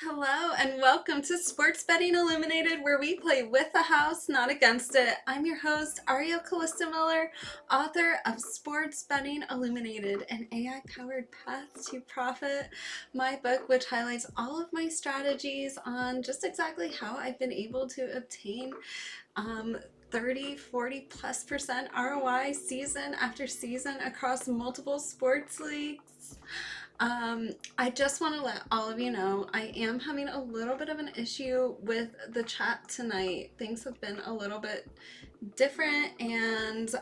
Hello and welcome to Sports Betting Illuminated, where we play with the house, not against it. I'm your host, Ariel Miller, author of Sports Betting Illuminated, an AI-powered path to profit, my book which highlights all of my strategies on just exactly how I've been able to obtain 30, 40+% ROI season after season across multiple sports leagues. I just want to let all of you know I am having a little bit of an issue with the chat tonight. Things have been a little bit different, and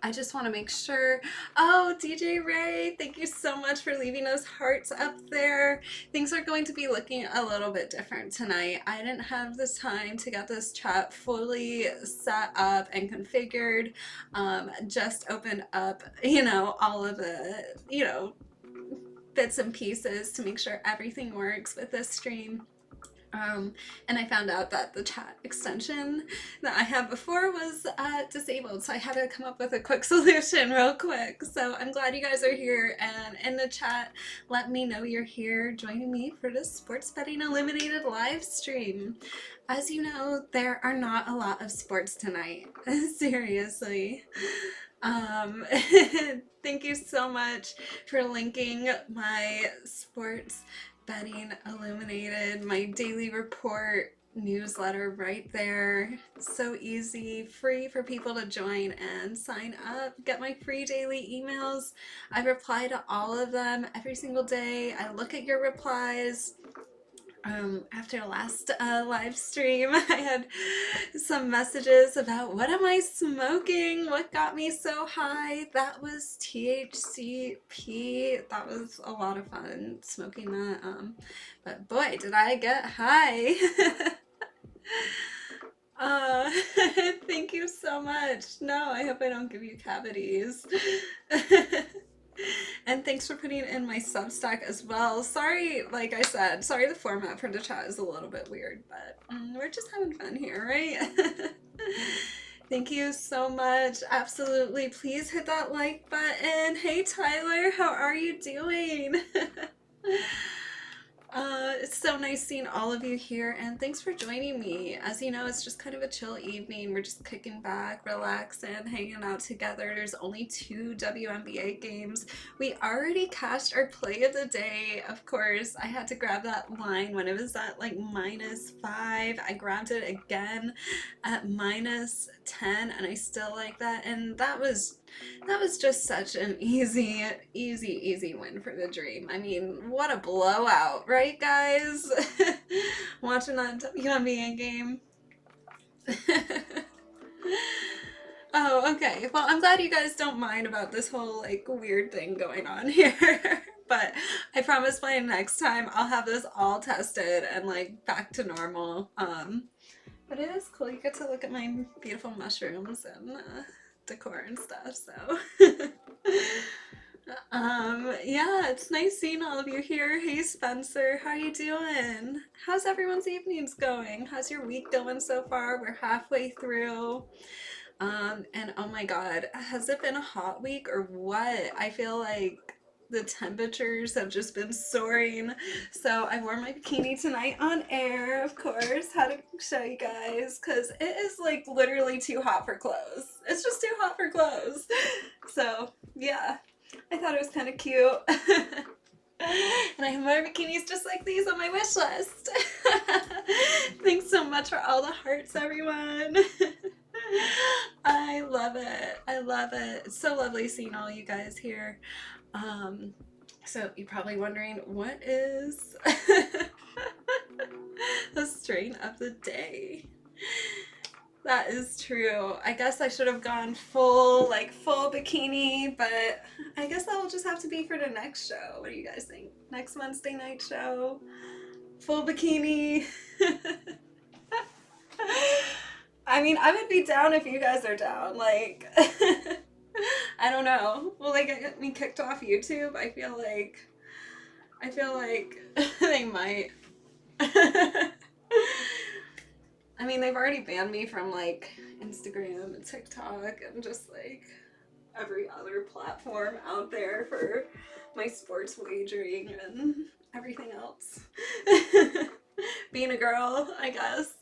I just want to make sure. Oh, DJ Ray, thank you so much for leaving those hearts up there. Things are going to be looking a little bit different tonight. I didn't have this time to get this chat fully set up and configured. Just opened up, all of the, bits and pieces to make sure everything works with this stream. And I found out that the chat extension that I had before was disabled, so I had to come up with a quick solution real quick. So I'm glad you guys are here, and in the chat, let me know you're here joining me for this Sports Betting Illuminated live stream. As you know, there are not a lot of sports tonight. Seriously. Thank you so much for linking my Sports Betting Illuminated, my daily report newsletter right there. So easy, free for people to join and sign up, get my free daily emails. I reply to all of them every single day. I look at your replies. After last live stream, I had some messages about what am I smoking, what got me so high. That was THCP. That was a lot of fun smoking that, but boy did I get high. Thank you so much. No, I hope I don't give you cavities. And thanks for putting in my Substack as well. Sorry, like I said, sorry the format for the chat is a little bit weird, but we're just having fun here, right? Thank you so much. Absolutely. Please hit that like button. Hey, Tyler, how are you doing? It's so nice seeing all of you here, and thanks for joining me. As you know, it's just kind of a chill evening. We're just kicking back, relaxing, hanging out together. There's only 2 WNBA games. We already cashed our play of the day, of course. I had to grab that line when it was at like -5. I grabbed it again at -10, and I still like that. And that was just such an easy win for the dream. I mean, what a blowout, right, guys? Watching that WNBA game. Oh, okay. Well, I'm glad you guys don't mind about this whole, like, weird thing going on here. But I promise by next time I'll have this all tested and, like, back to normal. But it is cool. You get to look at my beautiful mushrooms and decor and stuff, so yeah, it's nice seeing all of you here. Hey Spencer, how you doing? How's everyone's evenings going? How's your week going so far? We're halfway through. And oh my god, has it been a hot week or what? I feel like the temperatures have just been soaring. So I wore my bikini tonight on air, of course, had to show you guys, because it is like literally too hot for clothes. It's just too hot for clothes. So yeah, I thought it was kind of cute. And I have more bikinis just like these on my wish list. Thanks so much for all the hearts, everyone. I love it. I love it. It's so lovely seeing all you guys here. So you're probably wondering, what is the strain of the day? That is true. I guess I should have gone full bikini, but I guess that will just have to be for the next show. What do you guys think? Next Wednesday night show? Full bikini? I mean, I would be down if you guys are down. Like, I don't know. Will they get me kicked off YouTube? I feel like they might. I mean, they've already banned me from like Instagram and TikTok and just like every other platform out there for my sports wagering and everything else. Being a girl, I guess.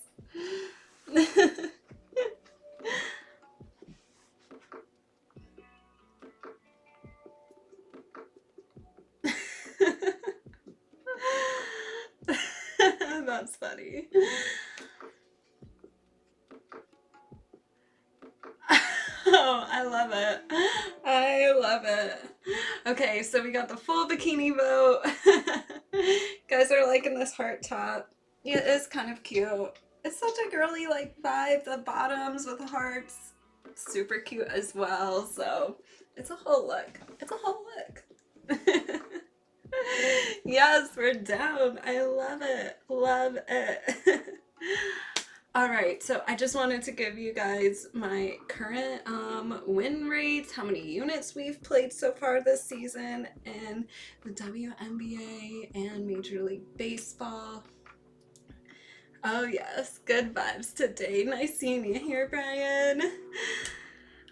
That's funny. Oh, I love it. I love it. Okay, so we got the full bikini vote. Guys are liking this heart top. Yeah, it is kind of cute. It's such a girly like vibe. The bottoms with the hearts, super cute as well. So it's a whole look. It's a whole look. Yes, we're down. I love it. Love it. All right, so I just wanted to give you guys my current win rates, how many units we've played so far this season in the WNBA and Major League Baseball. Oh yes, good vibes today. Nice seeing you here, Brian.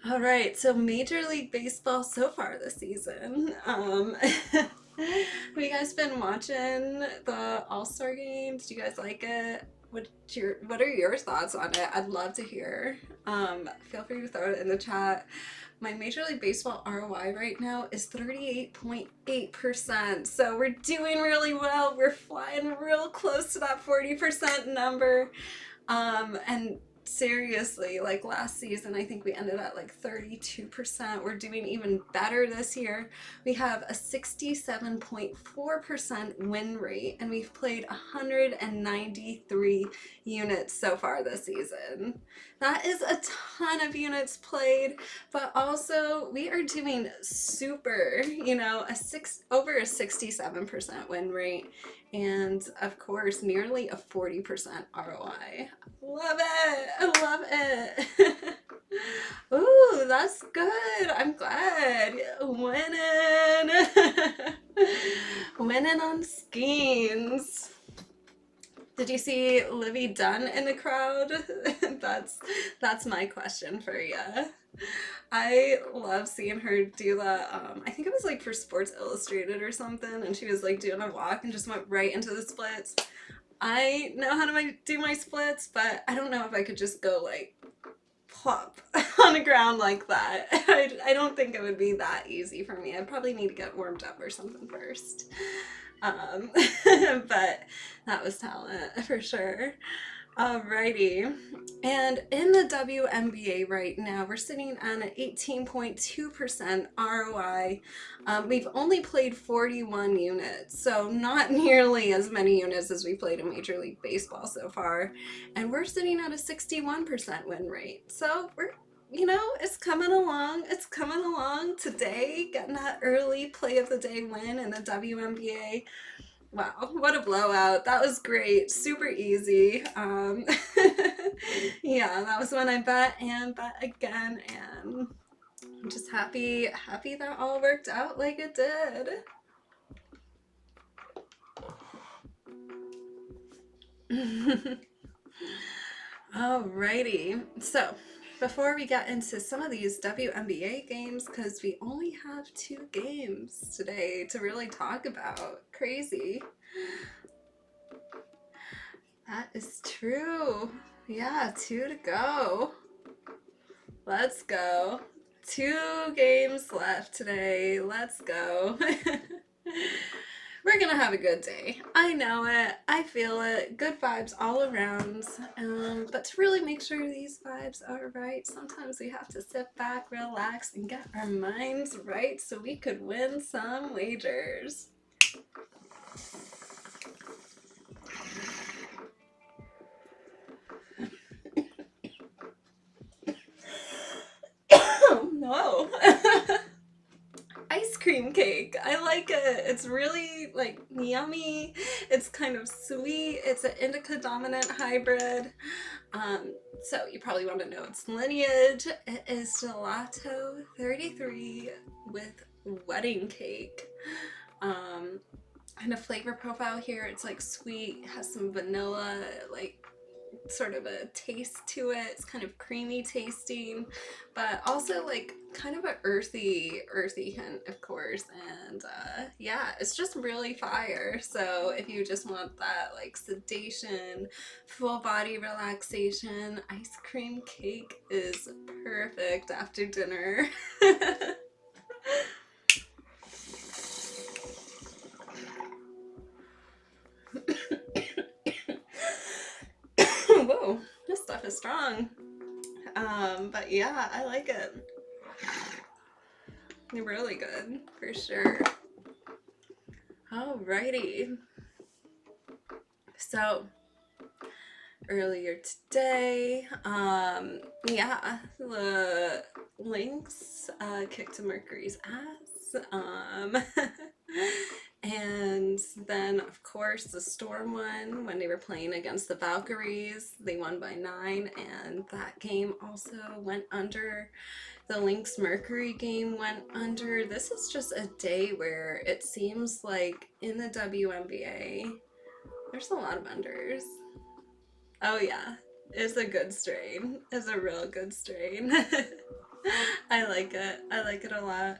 All right, so Major League Baseball so far this season. Have you guys been watching the All-Star game? Did you guys like it? What are your thoughts on it? I'd love to hear. Feel free to throw it in the chat. My Major League Baseball ROI right now is 38.8%. So we're doing really well. We're flying real close to that 40% number. And seriously, like last season, I think we ended at like 32%. We're doing even better this year. We have a 67.4% win rate, and we've played 193 units so far this season. That is a ton of units played, but also we are doing super, over a 67% win rate, and of course, nearly a 40% ROI. Love it! I love it! Ooh, that's good. I'm glad. Winning! Winning on schemes. Did you see Livy Dunn in the crowd? That's my question for you. I love seeing her do the, I think it was like for Sports Illustrated or something, and she was like doing a walk and just went right into the splits. I know how to do my splits, but I don't know if I could just go like plop on the ground like that. I don't think it would be that easy for me. I'd probably need to get warmed up or something first. But that was talent for sure. Alrighty, and in the WNBA right now, we're sitting on an 18.2% ROI. We've only played 41 units, so not nearly as many units as we played in Major League Baseball so far, and we're sitting at a 61% win rate. So we're, it's coming along. It's coming along today, getting that early play of the day win in the WNBA. Wow, what a blowout. That was great. Super easy. Yeah, that was when I bet and bet again, and I'm just happy that all worked out like it did. Alrighty, so before we get into some of these WNBA games, because we only have 2 games today to really talk about. Crazy. That is true. Yeah, 2 to go. Let's go. 2 games left today. Let's go. We're gonna have a good day. I know it. I feel it. Good vibes all around. But to really make sure these vibes are right, sometimes we have to sit back, relax, and get our minds right so we could win some wagers. Oh no. Ice cream cake. I like it. It's really like yummy. It's kind of sweet. It's an indica dominant hybrid. So you probably want to know its lineage. It is gelato 33 with wedding cake. And a flavor profile here. It's like sweet, has some vanilla, like sort of a taste to it. It's kind of creamy tasting, but also like kind of a earthy hint, of course. And yeah, it's just really fire. So if you just want that like sedation, full body relaxation, ice cream cake is perfect after dinner. Whoa, this stuff is strong. But yeah, I like it. They're really good, for sure. Alrighty. So, earlier today, yeah, the Lynx kicked Mercury's ass. And then, of course, the Storm won when they were playing against the Valkyries. They won by 9, and that game also went under. The Lynx Mercury game went under. This is just a day where it seems like in the WNBA, there's a lot of unders. Oh yeah, it's a good strain. It's a real good strain. I like it. I like it a lot.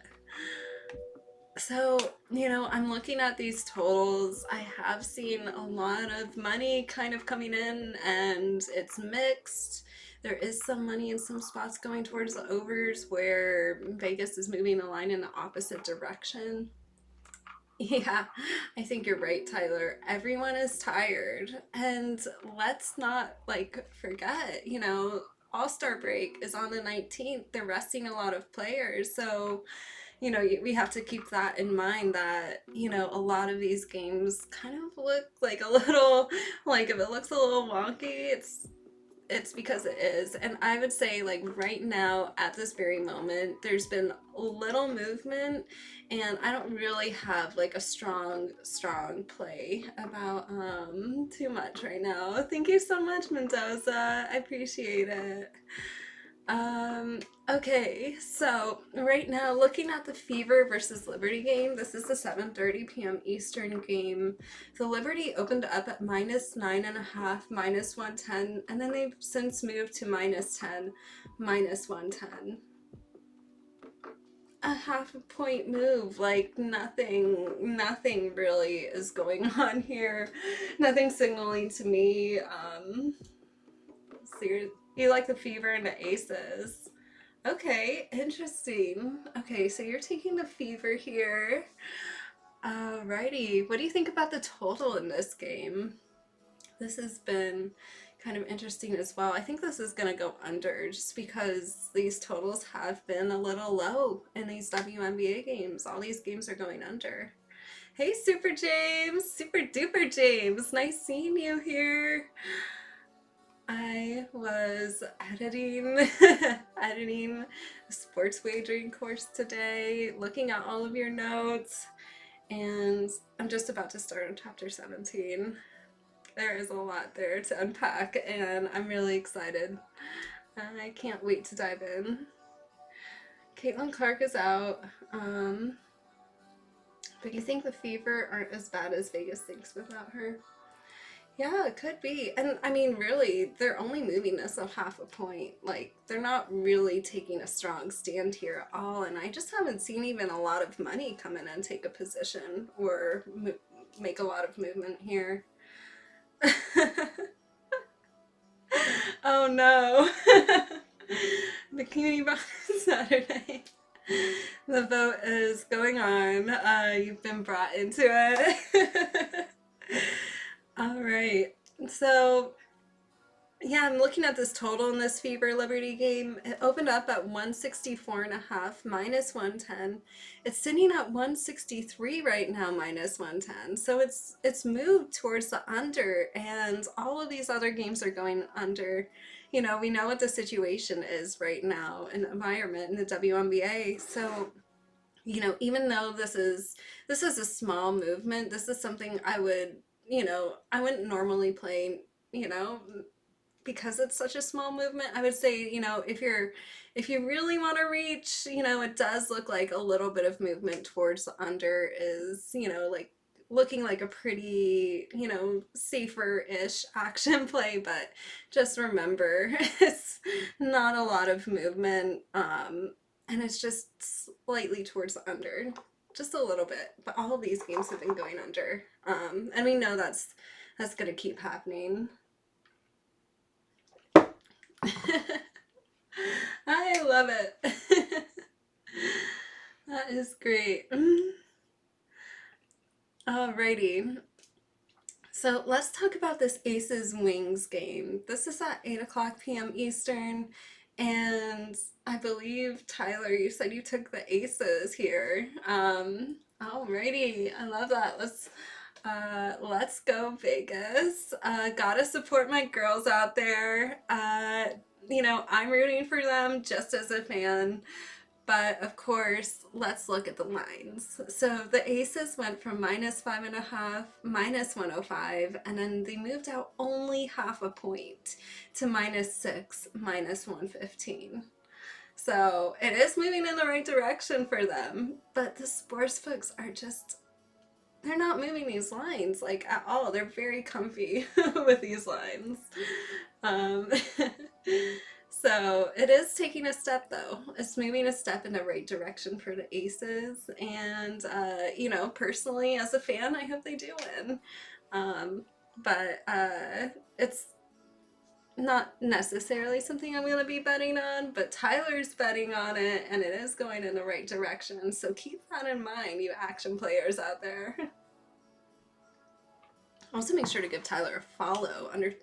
So, you know, I'm looking at these totals. I have seen a lot of money kind of coming in, and it's mixed. There is some money in some spots going towards the overs where Vegas is moving the line in the opposite direction. Yeah, I think you're right, Tyler. Everyone is tired. And let's not like forget, you know, All-Star break is on the 19th. They're resting a lot of players. So, you know, we have to keep that in mind that, you know, a lot of these games kind of look like a little, like if it looks a little wonky, it's because it is. And I would say like right now at this very moment there's been little movement, and I don't really have like a strong play about too much right now. Thank you so much, Mendoza. I appreciate it. Okay, so right now looking at the Fever versus Liberty game, this is the 7:30 p.m. Eastern game. The Liberty opened up at -9.5, -110, and then they've since moved to -10, -110. A half a point move, like nothing really is going on here. Nothing signaling to me. Seriously. You like the Fever and the Aces. Okay, interesting. Okay, so you're taking the Fever here. Alrighty. What do you think about the total in this game? This has been kind of interesting as well. I think this is going to go under just because these totals have been a little low in these WNBA games. All these games are going under. Hey, Super James! Super duper James! Nice seeing you here. I was editing a sports wagering course today, looking at all of your notes, and I'm just about to start on chapter 17. There is a lot there to unpack, and I'm really excited. I can't wait to dive in. Caitlin Clark is out, but you think the Fever aren't as bad as Vegas thinks without her? Yeah, it could be. And I mean, really, they're only moving this a half a point. Like, they're not really taking a strong stand here at all. And I just haven't seen even a lot of money come in and take a position or make a lot of movement here. Oh no. Bikini Bottom Saturday. The vote is going on. You've been brought into it. All right. So, yeah, I'm looking at this total in this Fever Liberty game. It opened up at 164.5 minus 110. It's sitting at 163 right now minus 110. So it's moved towards the under, and all of these other games are going under. You know, we know what the situation is right now in the environment in the WNBA. So, you know, even though this is a small movement, this is something I would, you know, I wouldn't normally play, you know, because it's such a small movement. I would say, you know, if you really want to reach, you know, it does look like a little bit of movement towards the under is, you know, like looking like a pretty, you know, safer-ish action play, but just remember it's not a lot of movement, and it's just slightly towards the under, just a little bit. But all of these games have been going under, and we know that's gonna keep happening. I love it. That is great. Alrighty. So let's talk about this Aces Wings game. This is at 8 o'clock p.m. Eastern, and I believe, Tyler, you said you took the Aces here. Alrighty, I love that. Let's go Vegas. Gotta support my girls out there. You know, I'm rooting for them just as a fan. But of course, let's look at the lines. So the Aces went from minus 5.5, minus 105, and then they moved out only half a point to minus 6, minus 115. So it is moving in the right direction for them, but the sportsbooks are just, they're not moving these lines like at all. They're very comfy with these lines. So it is taking a step though. It's moving a step in the right direction for the Aces, and you know, personally as a fan, I hope they do win. But it's not necessarily something I'm going to be betting on, but Tyler's betting on it, and it is going in the right direction. So keep that in mind, you action players out there. Also, make sure to give Tyler a follow under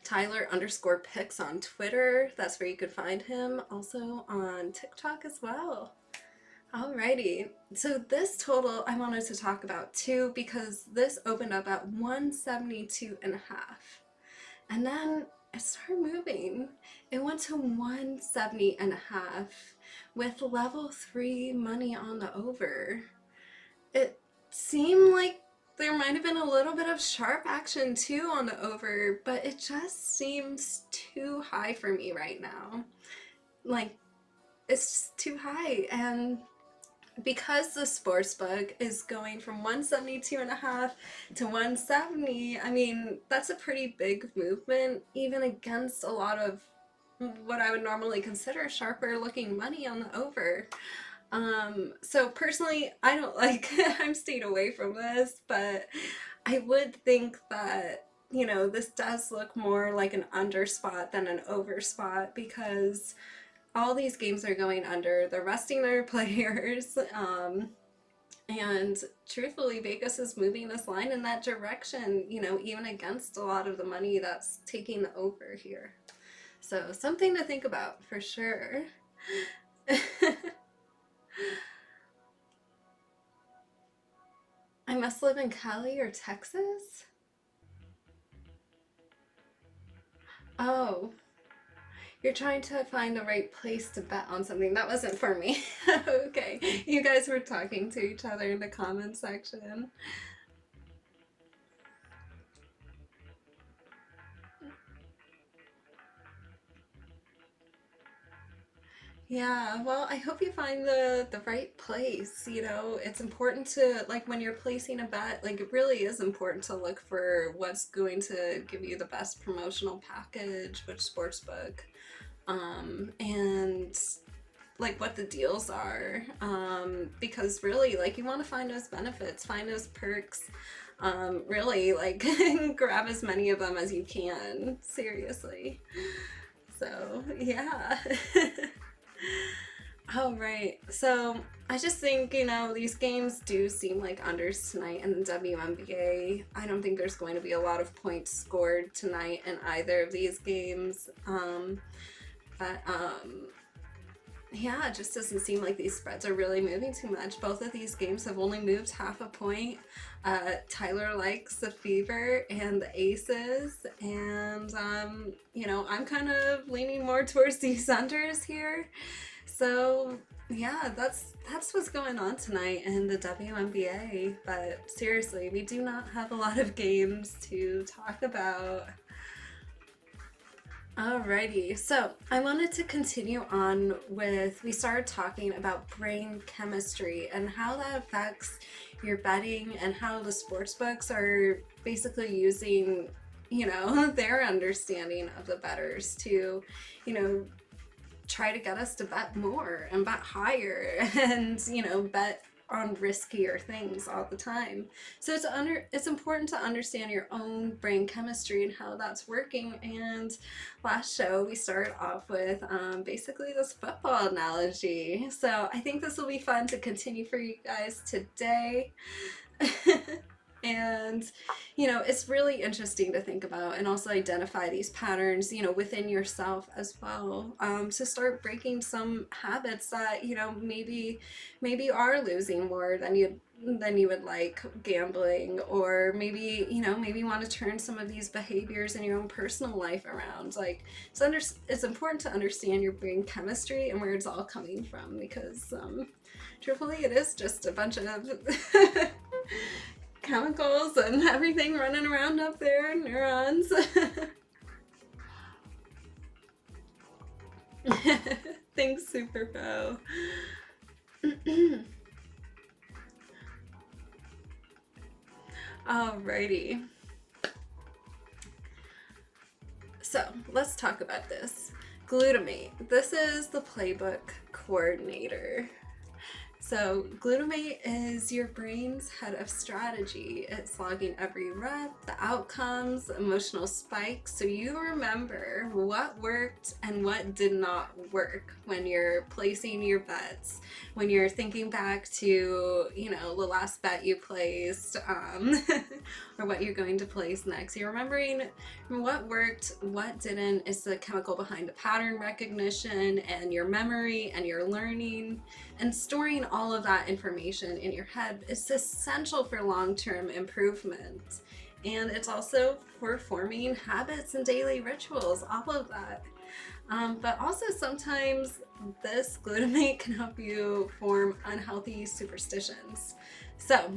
Tyler_picks on Twitter. That's where you could find him. Also on TikTok as well. Alrighty, so this total I wanted to talk about too, because this opened up at 172.5, and then it started moving. It went to 170.5 with level 3 money on the over. It seemed like there might have been a little bit of sharp action too on the over, but it just seems too high for me right now. Like, it's just too high, and because the sportsbook is going from 172.5 to 170, I mean, that's a pretty big movement, even against a lot of what I would normally consider sharper looking money on the over. So personally, I don't like, I'm staying away from this, but I would think that, you know, this does look more like an under spot than an over spot, because all these games are going under. They're resting their players, and truthfully, Vegas is moving this line in that direction, you know, even against a lot of the money that's taking the over here. So something to think about for sure. I must live in Cali or Texas? Oh, you're trying to find the right place to bet on something. That wasn't for me. Okay, you guys were talking to each other in the comment section. Yeah, well, I hope you find the right place. You know, it's important to, like, when you're placing a bet, like, it really is important to look for what's going to give you the best promotional package, which sportsbook, and like what the deals are, because really, like, you want to find those benefits, find those perks, really, like, grab as many of them as you can, seriously. So, yeah. Oh, right. So I just think, these games do seem like unders tonight in the WNBA. I don't think there's going to be a lot of points scored tonight in either of these games. But yeah, it just doesn't seem like these spreads are really moving too much. Both of these games have only moved half a point. Tyler likes the Fever and the Aces, and I'm kind of leaning more towards these unders here. So yeah, that's what's going on tonight in the WNBA. But seriously, we do not have a lot of games to talk about. Alrighty, so I wanted to continue on with, we started talking about brain chemistry and how that affects your betting and how the sports books are basically using, their understanding of the bettors to, try to get us to bet more and bet higher and, bet on riskier things all the time. So it's important to understand your own brain chemistry and how that's working. And last show we started off with basically this football analogy. So I think this will be fun to continue for you guys today. And, it's really interesting to think about and also identify these patterns, within yourself as well. To start breaking some habits that, maybe you are losing more than you would like gambling, or maybe, maybe you want to turn some of these behaviors in your own personal life around. Like, it's important to understand your brain chemistry and where it's all coming from, because, truthfully, it is just a bunch of chemicals and everything running around up there, neurons. Thanks, Super Pro. Alrighty. So let's talk about this. Glutamate. This is the playbook coordinator. So glutamate is your brain's head of strategy. It's logging every rep, the outcomes, emotional spikes, so you remember what worked and what did not work when you're placing your bets, when you're thinking back to, the last bet you placed, or what you're going to place next. You're remembering what worked, what didn't. It's the chemical behind the pattern recognition and your memory and your learning, and storing all of that information in your head is essential for long-term improvement. And it's also for forming habits and daily rituals, all of that. But also sometimes this glutamate can help you form unhealthy superstitions. So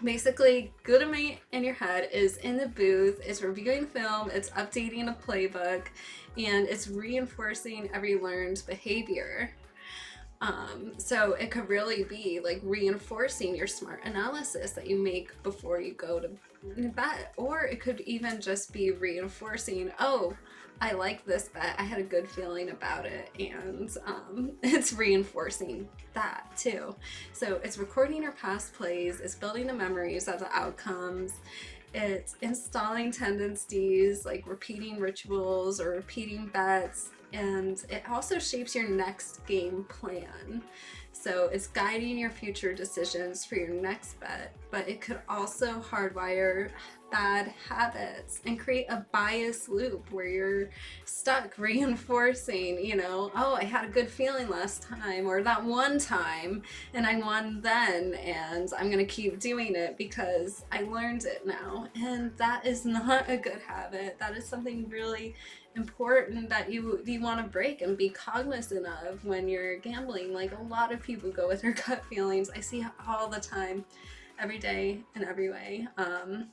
basically, glutamate in your head is in the booth, it's reviewing film, it's updating a playbook, and it's reinforcing every learned behavior. So it could really be like reinforcing your smart analysis that you make before you go to bet, or it could even just be reinforcing, oh, I like this bet, I had a good feeling about it, and it's reinforcing that too. So it's recording your past plays, it's building the memories of the outcomes, it's installing tendencies like repeating rituals or repeating bets, and it also shapes your next game plan. So it's guiding your future decisions for your next bet, but it could also hardwire bad habits and create a bias loop where you're stuck reinforcing, oh, I had a good feeling last time, or that one time and I won then, and I'm gonna keep doing it because I learned it now. And that is not a good habit. That is something really important that you want to break and be cognizant of when you're gambling. Like, a lot of people go with their gut feelings. I see it all the time, every day in every way. And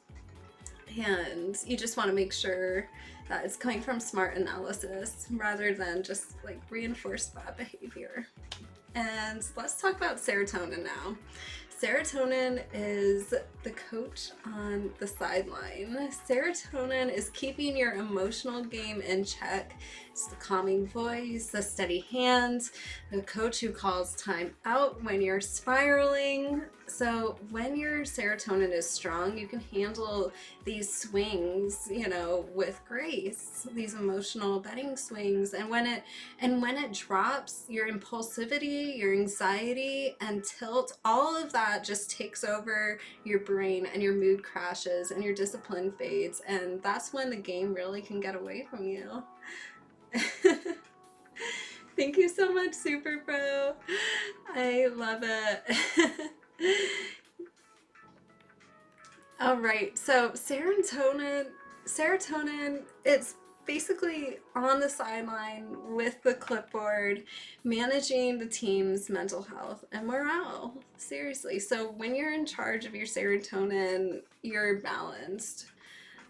you just want to make sure that it's coming from smart analysis rather than just like reinforced bad behavior. And let's talk about serotonin now. Serotonin is the coach on the sideline. Serotonin is keeping your emotional game in check. It's the calming voice, the steady hand, the coach who calls time out when you're spiraling. So when your serotonin is strong, you can handle these swings, you know, with grace, these emotional betting swings. And when it drops, your impulsivity, your anxiety and tilt, all of that just takes over your brain, and your mood crashes and your discipline fades. And that's when the game really can get away from you. Thank you so much, Super Pro. I love it. All right, so serotonin, it's basically on the sideline with the clipboard, managing the team's mental health and morale. Seriously. So when you're in charge of your serotonin, you're balanced.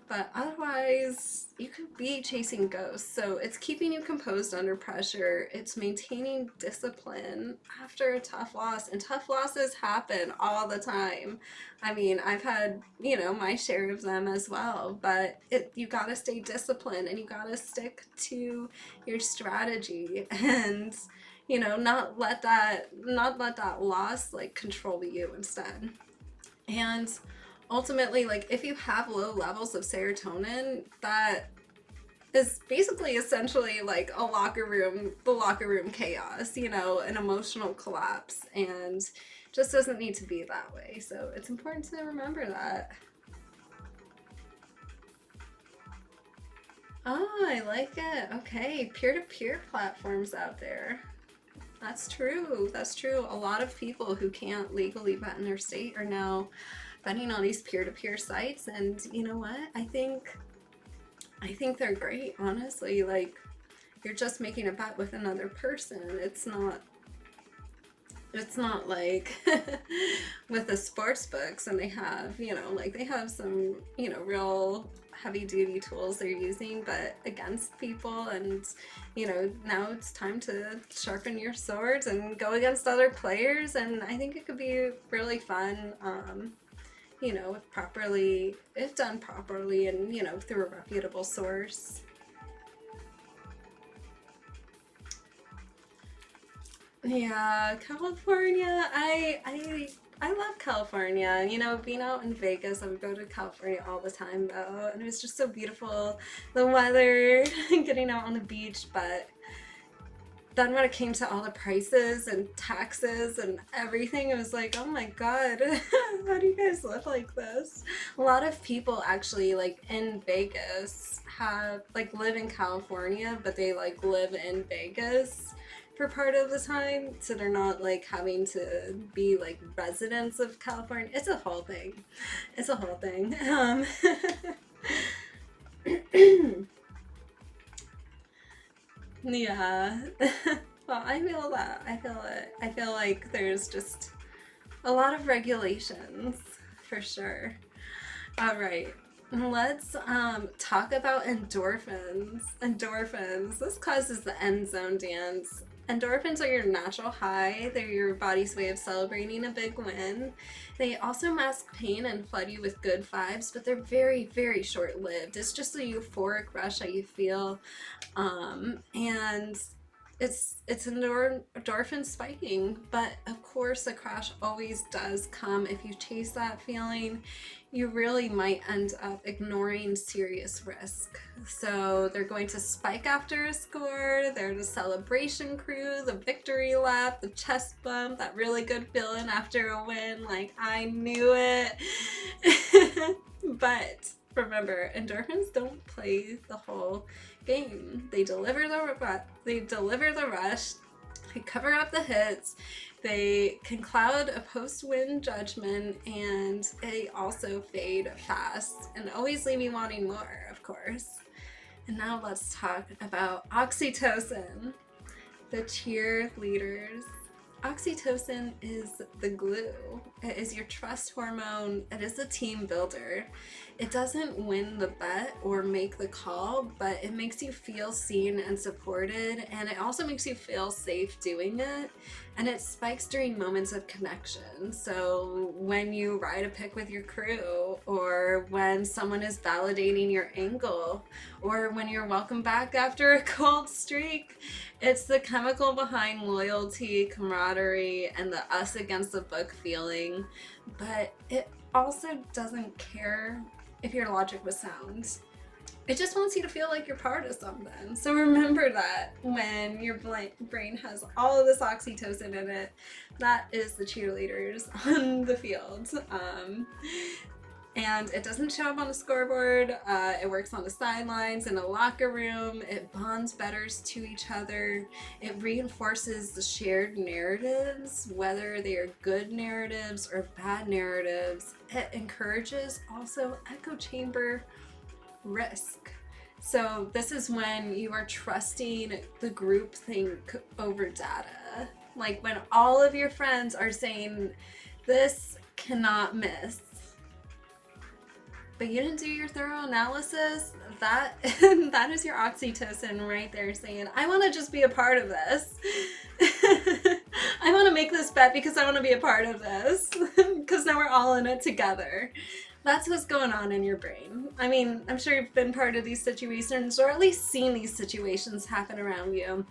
But otherwise, you could be chasing ghosts. So it's keeping you composed under pressure. It's maintaining discipline after a tough loss. And tough losses happen all the time. I mean, I've had, you know, my share of them as well. But you gotta stay disciplined, and you gotta stick to your strategy, and, you know, not let that loss like control you instead. And ultimately, like, if you have low levels of serotonin, that is basically essentially like the locker room chaos, you know, an emotional collapse, and just doesn't need to be that way. So it's important to remember that. Oh, I like it. Okay, peer-to-peer platforms out there. That's true. That's true. A lot of people who can't legally bet in their state are now betting on these peer-to-peer sites, and you know what? I think they're great, honestly. Like, you're just making a bet with another person. It's not like with the sports books, and they have, you know, like they have some, you know, real heavy duty tools they're using, but against people. And, you know, now it's time to sharpen your swords and go against other players, and I think it could be really fun, you know, if done properly, and, you know, through a reputable source. Yeah, California. I love California. You know, being out in Vegas, I would go to California all the time though, and it was just so beautiful. The weather, getting out on the beach, but then when it came to all the prices and taxes and everything, it was like, oh my God, how do you guys live like this? A lot of people actually, like, in Vegas live in California, but they like live in Vegas for part of the time, so they're not like having to be like residents of California. It's a whole thing. It's a whole thing. Yeah. Well, I feel that. I feel it. I feel like there's just a lot of regulations for sure. All right. Let's talk about endorphins. Endorphins. This causes the end zone dance. Endorphins are your natural high. They're your body's way of celebrating a big win. They also mask pain and flood you with good vibes, but they're very, very short-lived. It's just a euphoric rush that you feel, and it's endorphin spiking. But of course, the crash always does come. If you chase that feeling, you really might end up ignoring serious risk. So they're going to spike after a score. They're the celebration crew, the victory lap, the chest bump, that really good feeling after a win, like, I knew it. But remember, endorphins don't play the whole game. They deliver the rush, they cover up the hits, they can cloud a post-win judgment, and they also fade fast and always leave you wanting more, of course. And now let's talk about oxytocin, the cheerleaders. Oxytocin is the glue. It is your trust hormone. It is a team builder. It doesn't win the bet or make the call, but it makes you feel seen and supported, and it also makes you feel safe doing it. And it spikes during moments of connection. So when you ride a pick with your crew, or when someone is validating your angle, or when you're welcome back after a cold streak, it's the chemical behind loyalty, camaraderie, and the us against the book feeling. But it also doesn't care if your logic was sound. It just wants you to feel like you're part of something. So remember that when your brain has all of this oxytocin in it, that is the cheerleaders on the field. And it doesn't show up on the scoreboard. It works on the sidelines, in a locker room. It bonds bettors to each other. It reinforces the shared narratives, whether they are good narratives or bad narratives. It encourages also echo chamber risk. So this is when you are trusting the group think over data. Like when all of your friends are saying this cannot miss, but you didn't do your thorough analysis, that is your oxytocin right there saying, I want to just be a part of this. I want to make this bet because I want to be a part of this, because now we're all in it together. That's what's going on in your brain. I mean, I'm sure you've been part of these situations, or at least seen these situations happen around you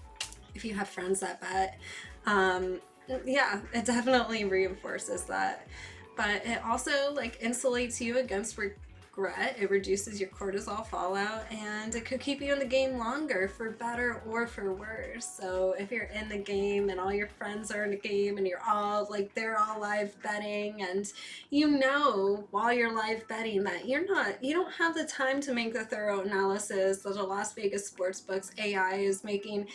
if you have friends that bet. Yeah, it definitely reinforces that. But it also like insulates you against regret. It reduces your cortisol fallout, and it could keep you in the game longer, for better or for worse. So if you're in the game and all your friends are in the game and you're all like, they're all live betting, and you know while you're live betting that you don't have the time to make the thorough analysis that a Las Vegas sportsbook's AI is making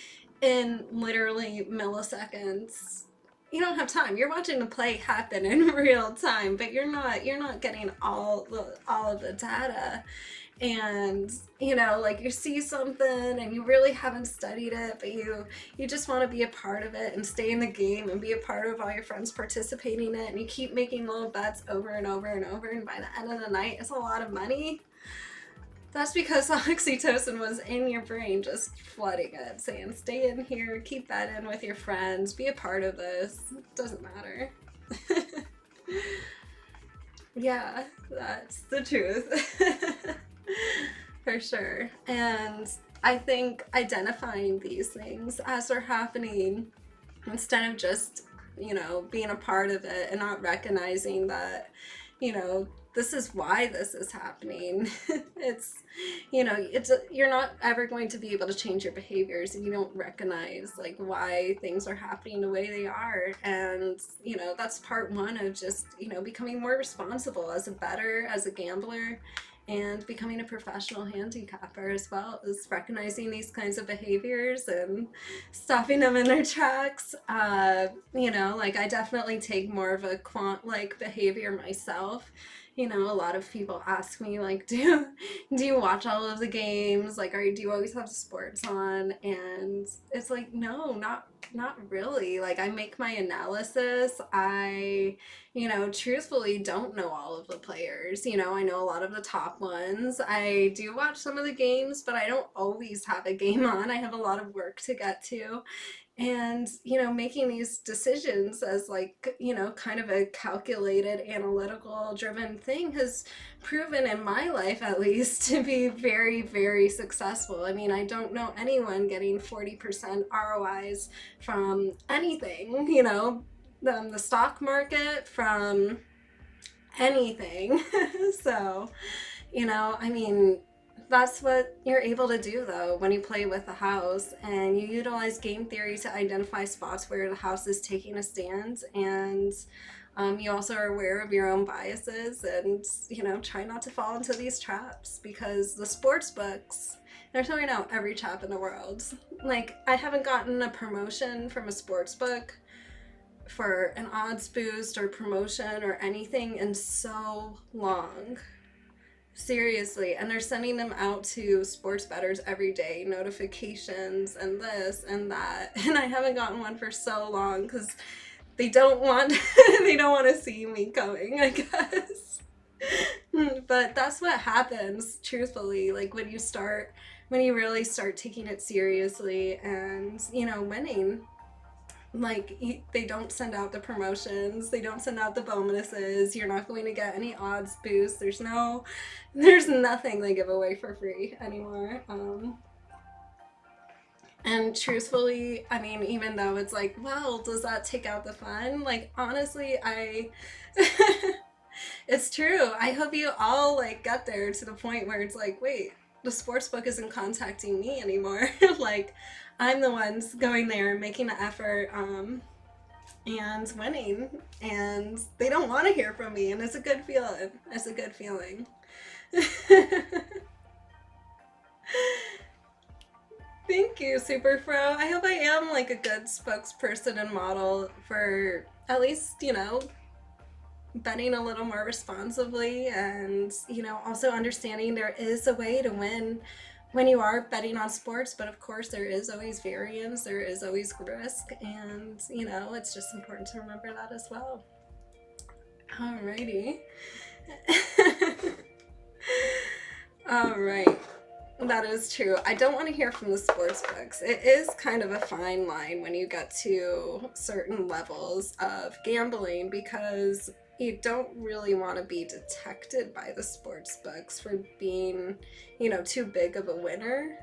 in literally milliseconds. You don't have time. You're watching the play happen in real time, but you're not getting all of the data. And like you see something and you really haven't studied it, but you just want to be a part of it and stay in the game and be a part of all your friends participating in it, and you keep making little bets over and over and over, and by the end of the night it's a lot of money. That's because oxytocin was in your brain just flooding it, saying stay in here, keep that in with your friends, be a part of this. It doesn't matter. Yeah, that's the truth. For sure. And I think identifying these things as they're happening, instead of just, being a part of it and not recognizing that, this is why this is happening. You're not ever going to be able to change your behaviors if you don't recognize like why things are happening the way they are. And that's part one of just becoming more responsible as a bettor, as a gambler, and becoming a professional handicapper as well, is recognizing these kinds of behaviors and stopping them in their tracks. Like I definitely take more of a quant-like behavior myself. A lot of people ask me like, do you watch all of the games? Like, do you always have sports on? And it's like, no, not really. Like, I make my analysis. I, truthfully don't know all of the players. I know a lot of the top ones. I do watch some of the games, but I don't always have a game on. I have a lot of work to get to. And, making these decisions as like, kind of a calculated, analytical driven thing has proven in my life, at least, to be very, very successful. I mean, I don't know anyone getting 40% ROIs from anything, the stock market, from anything. So, I mean, that's what you're able to do though when you play with the house and you utilize game theory to identify spots where the house is taking a stand, and you also are aware of your own biases, and try not to fall into these traps, because the sports books, they're throwing out every trap in the world. Like, I haven't gotten a promotion from a sports book for an odds boost or promotion or anything in so long. Seriously. And they're sending them out to sports bettors every day, notifications and this and that, and I haven't gotten one for so long because they don't want to see me coming, I guess. But that's what happens, truthfully, like when you really start taking it seriously and winning. like they don't send out the promotions, they don't send out the bonuses, you're not going to get any odds boost, there's nothing they give away for free anymore. And truthfully, I mean, even though it's like, well, does that take out the fun? Like, honestly, it's true. I hope you all like get there to the point where it's like, wait, the sports book isn't contacting me anymore. Like, I'm the ones going there, making the effort, and winning, and they don't want to hear from me, and it's a good feeling. It's a good feeling. Thank you, Super Fro. I hope I am like a good spokesperson and model for at least, betting a little more responsibly, and, also understanding there is a way to win when you are betting on sports, but of course there is always variance, there is always risk, and, it's just important to remember that as well. Alrighty. Alright. That is true. I don't want to hear from the sports books. It is kind of a fine line when you get to certain levels of gambling, because you don't really want to be detected by the sports books for being, too big of a winner.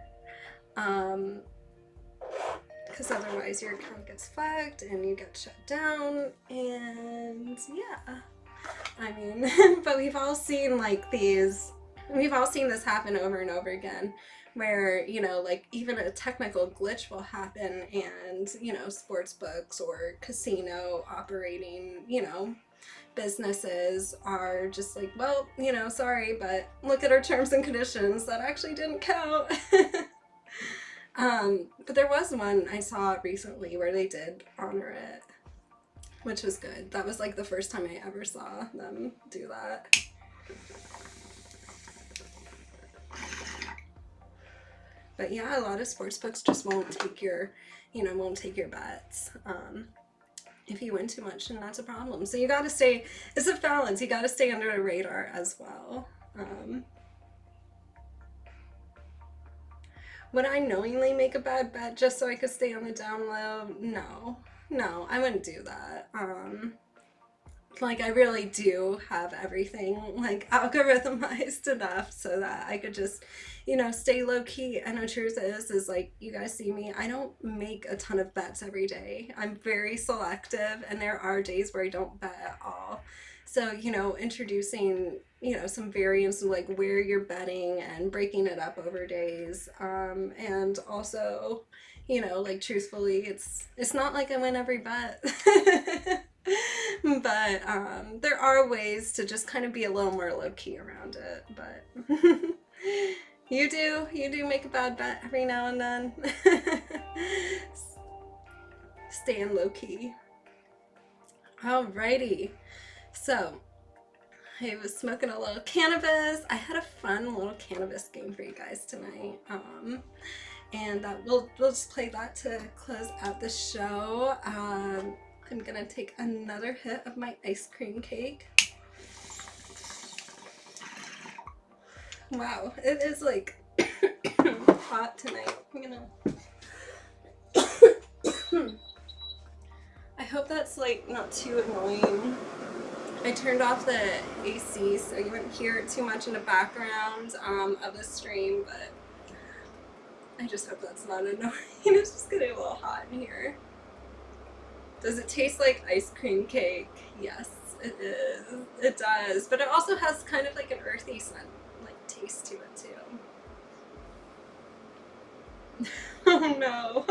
Because otherwise your account gets flagged and you get shut down, and yeah. I mean, but we've all seen this happen over and over again, where, like even a technical glitch will happen, and, sports books or casino operating, businesses are just like, well, sorry, but look at our terms and conditions, that actually didn't count. But there was one I saw recently where they did honor it, which was good. That was like the first time I ever saw them do that. But yeah, a lot of sports books just won't take your bets if you win too much, and that's a problem. So you gotta stay, it's a balance, you gotta stay under the radar as well. Would I knowingly make a bad bet just so I could stay on the down low? No, I wouldn't do that. Like, I really do have everything like algorithmized enough so that I could just, stay low key. And the truth is like, you guys see me, I don't make a ton of bets every day. I'm very selective, and there are days where I don't bet at all. So, introducing, some variance of like where you're betting and breaking it up over days. And also, like truthfully, it's not like I win every bet. But there are ways to just kind of be a little more low-key around it. But you do make a bad bet every now and then. Staying low-key. Alrighty, so I was smoking a little cannabis. I had a fun little cannabis game for you guys tonight. And we'll just play that to close out the show. I'm gonna take another hit of my ice cream cake. Wow, it is like hot tonight. I hope that's like not too annoying. I turned off the AC so you wouldn't hear it too much in the background of the stream, but I just hope that's not annoying. It's just getting a little hot in here. Does it taste like ice cream cake? Yes, it is. It does. But it also has kind of like an earthy scent, like taste to it too. Oh no.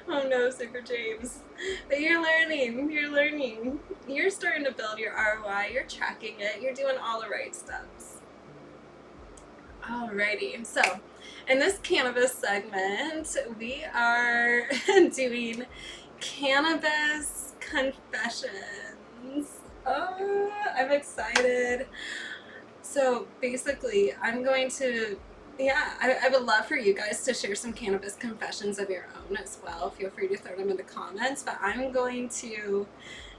Oh no, Super James. But you're learning. You're starting to build your ROI. You're tracking it. You're doing all the right steps. Alrighty. So, in this cannabis segment, we are doing cannabis confessions. Oh, I'm excited. So basically, I'm going to, I would love for you guys to share some cannabis confessions of your own as well. Feel free to throw them in the comments, but I'm going to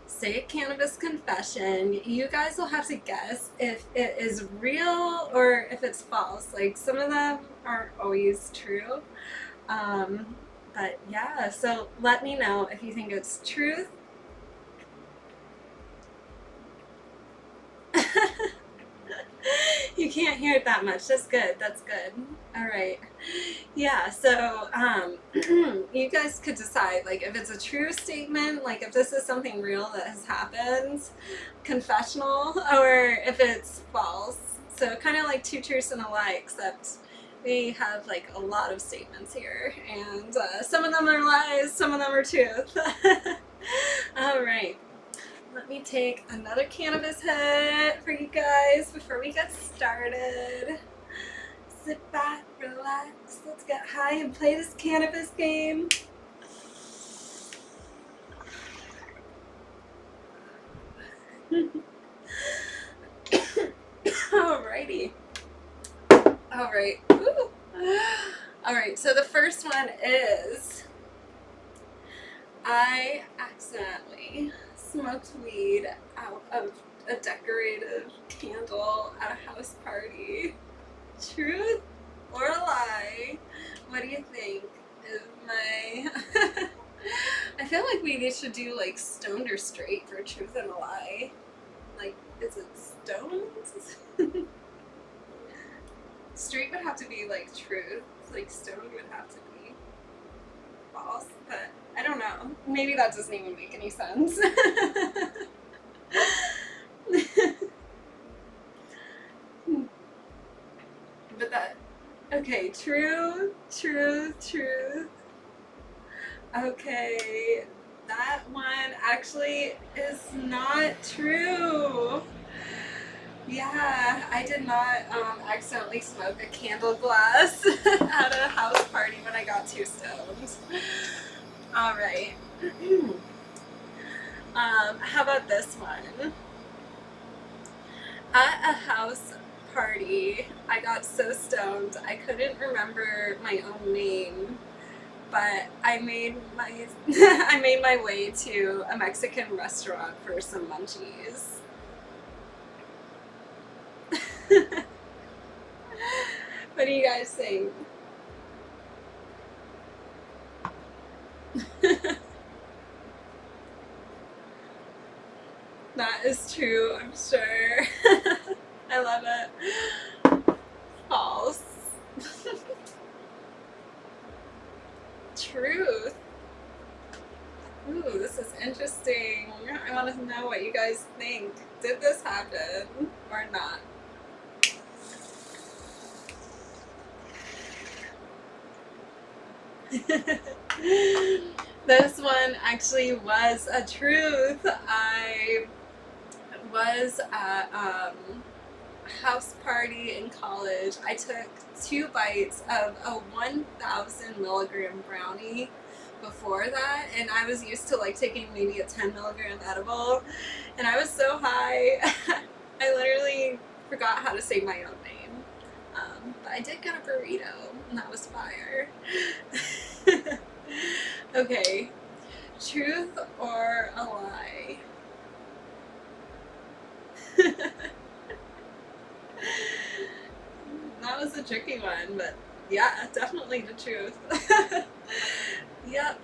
say a cannabis confession. You guys will have to guess if it is real or if it's false. Like, some of them aren't always true. But yeah, so let me know if you think it's truth. You can't hear it that much. That's good. That's good. All right. Yeah, so you guys could decide, like, if it's a true statement, like if this is something real that has happened, confessional, or if it's false. So kind of like two truths and a lie, except we have like a lot of statements here, and some of them are lies, some of them are truth. All right. Let me take another cannabis hit for you guys before we get started. Sit back, relax, let's get high and play this cannabis game. Alrighty. Alright. Alright, so the first one is I accidentally smoked weed out of a decorative candle at a house party. Truth or a lie? What do you think is my... I feel like we should do like stoned or straight for truth and a lie. Like, is it stoned? Straight would have to be like truth. Like stoned would have to be false. But I don't know. Maybe that doesn't even make any sense. But that, okay, true. Okay, that one actually is not true. Yeah, I did not accidentally smoke a candle glass at a house party when I got too stoned. Alright. How about this one? At a house party, I got so stoned I couldn't remember my own name, but I made my I made my way to a Mexican restaurant for some munchies. What do you guys think? That is true, I'm sure. I love it. False. Truth. Ooh, this is interesting. I want to know what you guys think. Did this happen or not? This one actually was a truth. I was at a house party in college. I took 2 bites of a 1,000 milligram brownie before that, and I was used to like taking maybe a 10 milligram edible, and I was so high I literally forgot how to say my own name. But I did get a burrito, and that was fire. Okay, truth or a lie? That was a tricky one, but yeah, definitely the truth. Yep,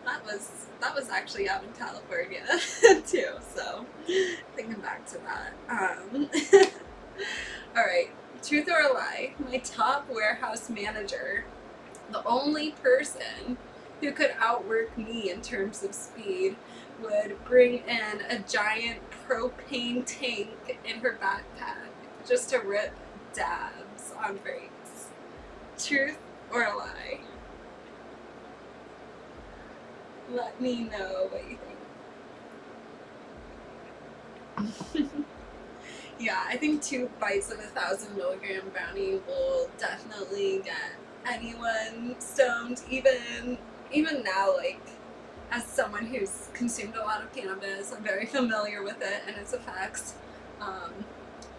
that was actually out in California too, so thinking back to that. Alright, truth or a lie? My top warehouse manager, the only person who could outwork me in terms of speed, would bring in a giant propane tank in her backpack just to rip dabs on breaks. Truth or a lie? Let me know what you think. Yeah, I think 2 bites of a 1,000 milligram brownie will definitely get anyone stoned, even now, like, as someone who's consumed a lot of cannabis, I'm very familiar with it and its effects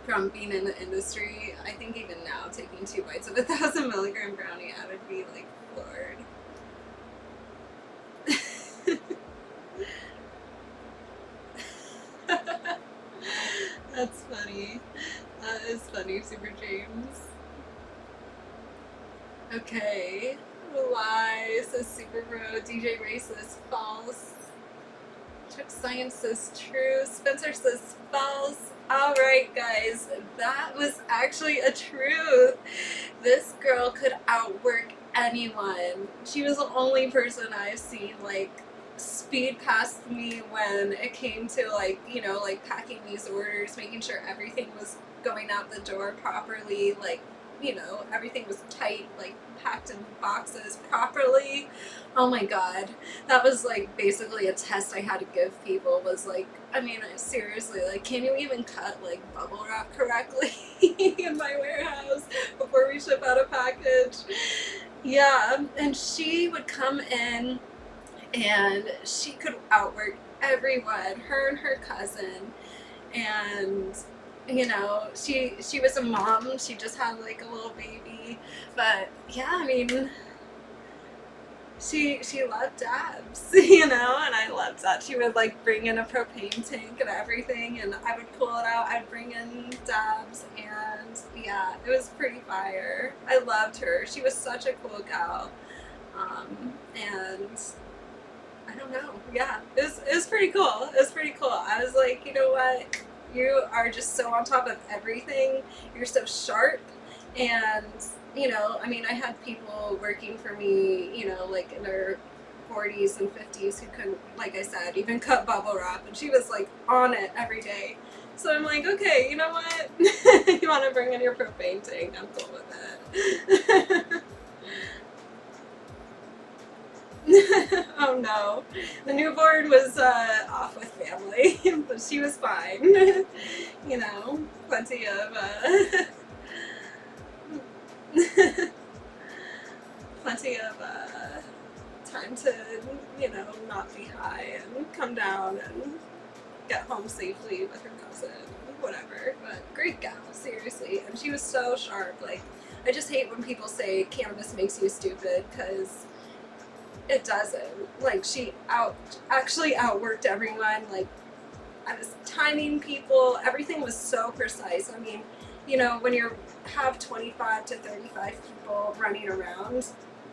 from being in the industry. I think even now, taking 2 bites of a 1,000 milligram brownie, I would be, like, floored. That's funny. That is funny, Super James. Okay. Lies says Super Bro. DJ Ray says false. Chuck Science says true. Spencer says false. Alright, guys. That was actually a truth. This girl could outwork anyone. She was the only person I've seen, like, speed past me when it came to, like, you know, like, packing these orders, making sure everything was going out the door properly, like, you know, everything was tight, like, packed in boxes properly. Oh my god. That was, like, basically a test I had to give people, was, like, I mean, seriously, like, can you even cut, like, bubble wrap correctly in my warehouse before we ship out a package? Yeah, and she would come in and she could outwork everyone, her and her cousin, and you know, she was a mom, she just had like a little baby, but yeah, I mean, she loved dabs, you know, and I loved that. She would like bring in a propane tank and everything, and I would pull it out, I'd bring in dabs, and yeah, it was pretty fire. I loved her. She was such a cool gal, and I don't know, yeah, it was pretty cool. It was pretty cool. I was like, you know what? You are just so on top of everything. You're so sharp, and you know, I mean, I had people working for me, you know, like in their 40s and 50s who couldn't, like I said, even cut bubble wrap, and she was like on it every day. So I'm like, okay, you know what? You want to bring in your propane tank? I'm cool with it. Oh no, the newborn was off with family, but she was fine. You know, plenty of plenty of time to, you know, not be high and come down and get home safely with her cousin, whatever. But great gal, seriously, and she was so sharp. Like, I just hate when people say cannabis makes you stupid, because it doesn't. Like, she actually outworked everyone. Like, I was timing people. Everything was so precise. I mean, you know, when you have 25 to 35 people running around,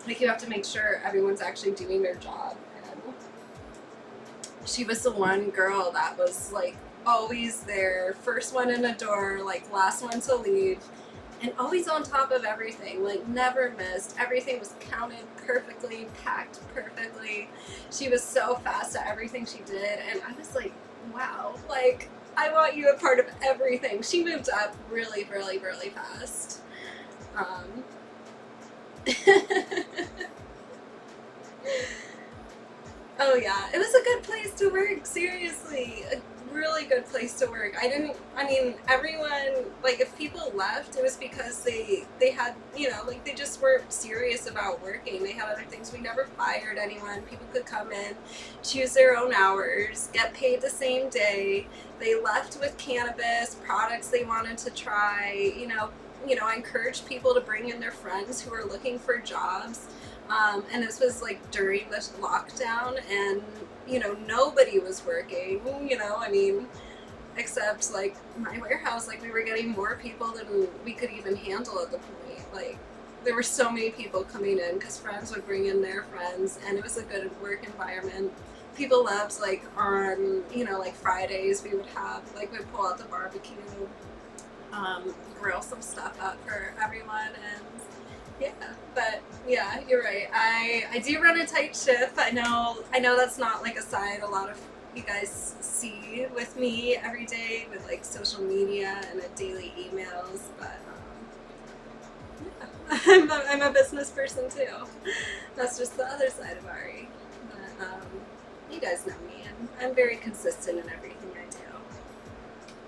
like, you have to make sure everyone's actually doing their job. And she was the one girl that was, like, always there. First one in the door, like, last one to leave. And always on top of everything, like never missed. Everything was counted perfectly, packed perfectly. She was so fast at everything she did, and I was like, wow, like, I want you a part of everything. She moved up really, really, really fast. Oh yeah, it was a good place to work, seriously. A really good place to work. I mean, everyone, like, if people left, it was because they had, you know, like, they just weren't serious about working. They had other things. We never fired anyone. People could come in, choose their own hours, get paid the same day. They left with cannabis, products they wanted to try, you know, I encouraged people to bring in their friends who were looking for jobs. And this was like during this lockdown, and you know, nobody was working, you know, I mean, except like my warehouse, like we were getting more people than we could even handle at the point. Like, there were so many people coming in because friends would bring in their friends, and it was a good work environment. People loved, like, on, you know, like Fridays we would have, like, we'd pull out the barbecue, grill some stuff up for everyone, and yeah, but yeah, you're right. I do run a tight ship. I know that's not like a side a lot of you guys see with me every day with like social media and daily emails, but yeah, I'm a business person too. That's just the other side of Ari. But you guys know me, and I'm very consistent in everything I do.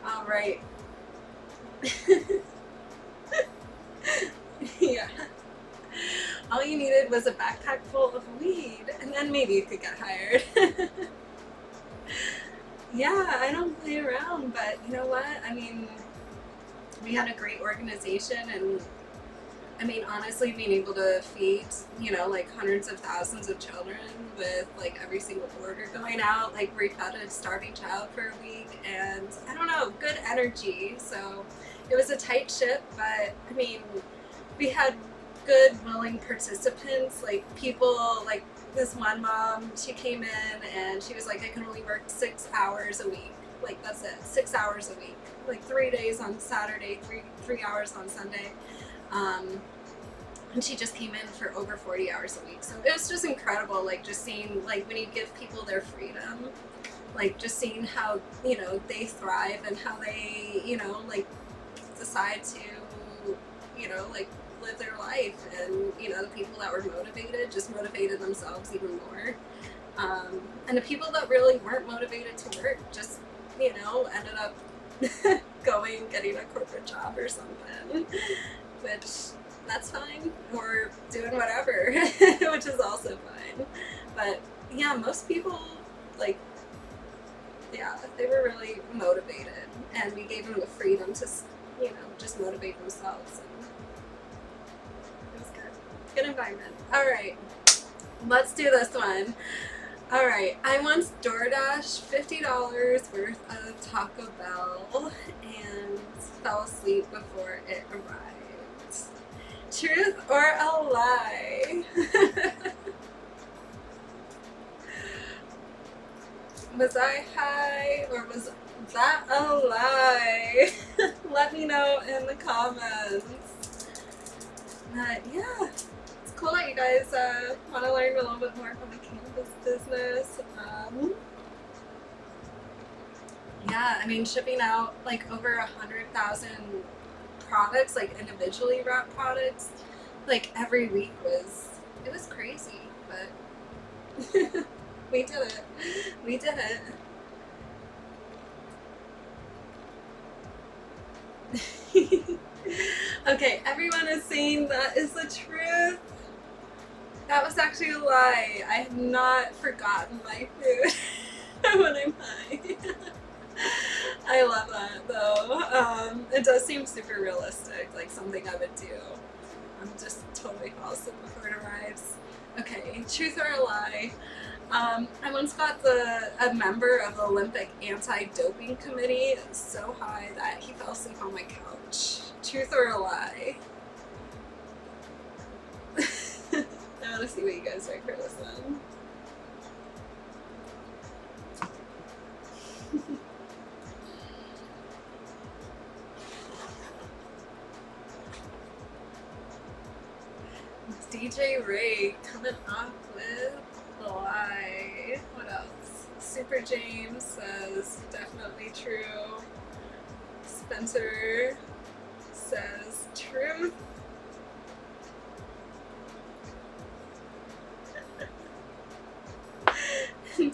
All right. Yeah. All you needed was a backpack full of weed, and then maybe you could get hired. Yeah, I don't play around, but you know what? I mean, we had a great organization, and I mean, honestly, being able to feed, you know, like hundreds of thousands of children with like every single order going out, like we fed a starving child for a week, and I don't know, good energy. So it was a tight ship, but I mean, we had good, willing participants, like people, like this one mom, she came in and she was like, I can only work 6 hours a week. Like, that's it, 6 hours a week. Like 3 days on Saturday, three hours on Sunday. And she just came in for over 40 hours a week. So it was just incredible, like just seeing, like when you give people their freedom, like just seeing how, you know, they thrive and how they, you know, like decide to, you know, like live their life. And, you know, the people that were motivated just motivated themselves even more. And the people that really weren't motivated to work just, you know, ended up getting a corporate job or something, which that's fine, or doing whatever, which is also fine. But yeah, most people, like, yeah, they were really motivated, and we gave them the freedom to, you know, just motivate themselves, and it was good. Good environment. All right, let's do this one. All right, I once DoorDashed $50 worth of Taco Bell and fell asleep before it arrived. Truth or a lie? Was I high or was that a lie? Let me know in the comments. But yeah, it's cool that you guys want to learn a little bit more from the cannabis business. Yeah, I mean, shipping out like over 100,000 products, like individually wrapped products, like every week it was crazy, but we did it. We did it. Okay, everyone is saying that is the truth. That was actually a lie. I have not forgotten my food when I'm high. I love that though. It does seem super realistic, like something I would do. I'm just totally fall asleep before it arrives. Okay, truth or a lie? I once got a member of the Olympic anti-doping committee so high that he fell asleep on my couch. Truth or a lie? I want to see what you guys think for this one. DJ Ray coming up with the lie. What else? Super James says definitely true. Spencer says truth.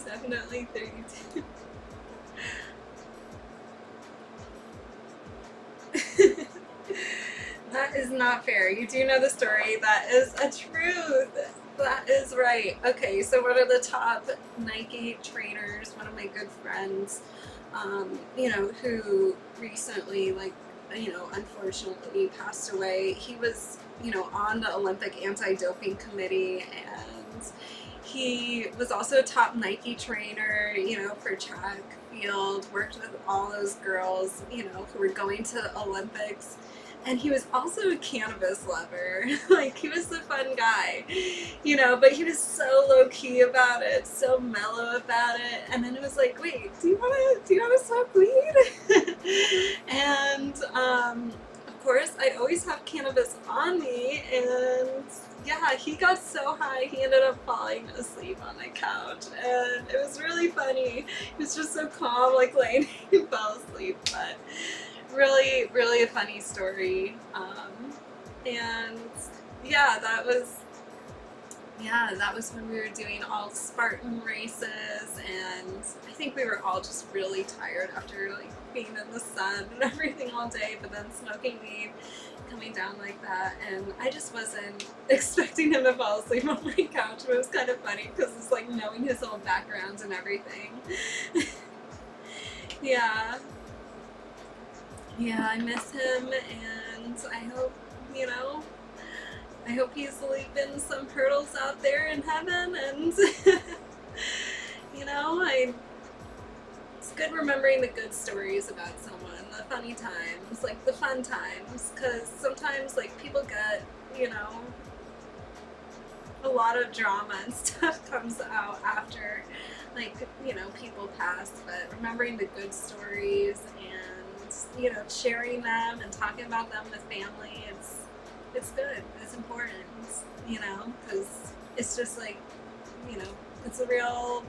Definitely 32. That is not fair. You do know the story. That is a truth. That is right. Okay, so one of the top Nike trainers, one of my good friends, you know, who recently, like, you know, unfortunately passed away. He was, you know, on the Olympic anti-doping committee, and he was also a top Nike trainer, you know, for track field, worked with all those girls, you know, who were going to the Olympics. And he was also a cannabis lover. Like, he was the fun guy, you know, but he was so low-key about it, so mellow about it. And then it was like, wait, do you wanna smoke weed? And of course, I always have cannabis on me, and yeah, he got so high, he ended up falling asleep on the couch, and it was really funny. He was just so calm, like laying, he fell asleep, but really, really a funny story. And yeah, that was when we were doing all Spartan races, and I think we were all just really tired after like being in the sun and everything all day, but then smoking weed, coming down like that, and I just wasn't expecting him to fall asleep on my couch. But it was kind of funny because it's like knowing his whole backgrounds and everything. Yeah, I miss him, and I hope, you know, I hope he's leaping some hurdles out there in heaven, and, you know, it's good remembering the good stories about someone, the funny times, like the fun times, because sometimes, like, people get you know, a lot of drama and stuff comes out after, like, you know, people pass, but remembering the good stories and, you know, sharing them and talking about them with family, it's good, it's important, you know, because it's just like, you know, it's real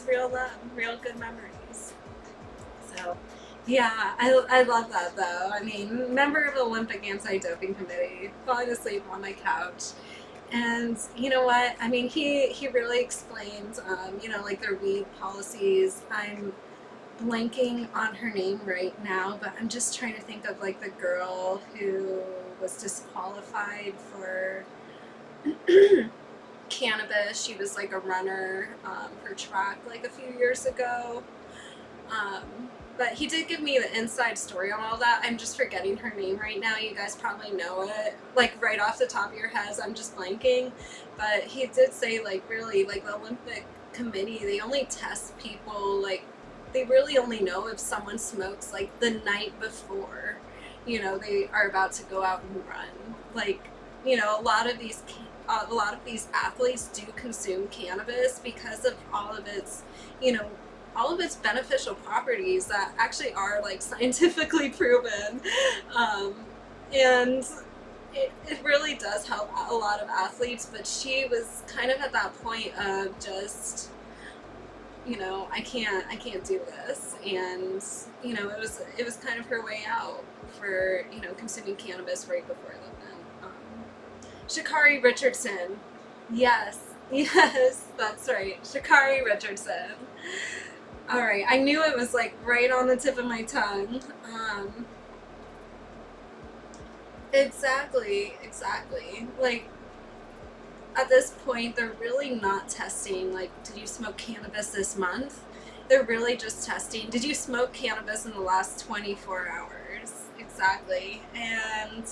love, real good memories. So yeah, I love that though. I mean, member of the Olympic Anti-Doping Committee, falling asleep on my couch. And you know what? I mean, he really explains, you know, like their weed policies. I'm blanking on her name right now, but I'm just trying to think of like the girl who was disqualified for cannabis. She was like a runner for track like a few years ago. But he did give me the inside story on all that. I'm just forgetting her name right now. You guys probably know it. Like right off the top of your heads, I'm just blanking. But he did say like really like the Olympic committee, they only test people like they really only know if someone smokes like the night before, you know, they are about to go out and run. Like, you know, a lot of these athletes do consume cannabis because of all of its, you know, all of its beneficial properties that actually are like scientifically proven, and it really does help a lot of athletes. But she was kind of at that point of just, you know, I can't do this, and you know, it was kind of her way out for, you know, consuming cannabis right before the event. Sha'Carri Richardson, yes, yes, that's right, Sha'Carri Richardson. All right, I knew it was like right on the tip of my tongue. Exactly. Like at this point, they're really not testing like, did you smoke cannabis this month? They're really just testing, did you smoke cannabis in the last 24 hours? Exactly. And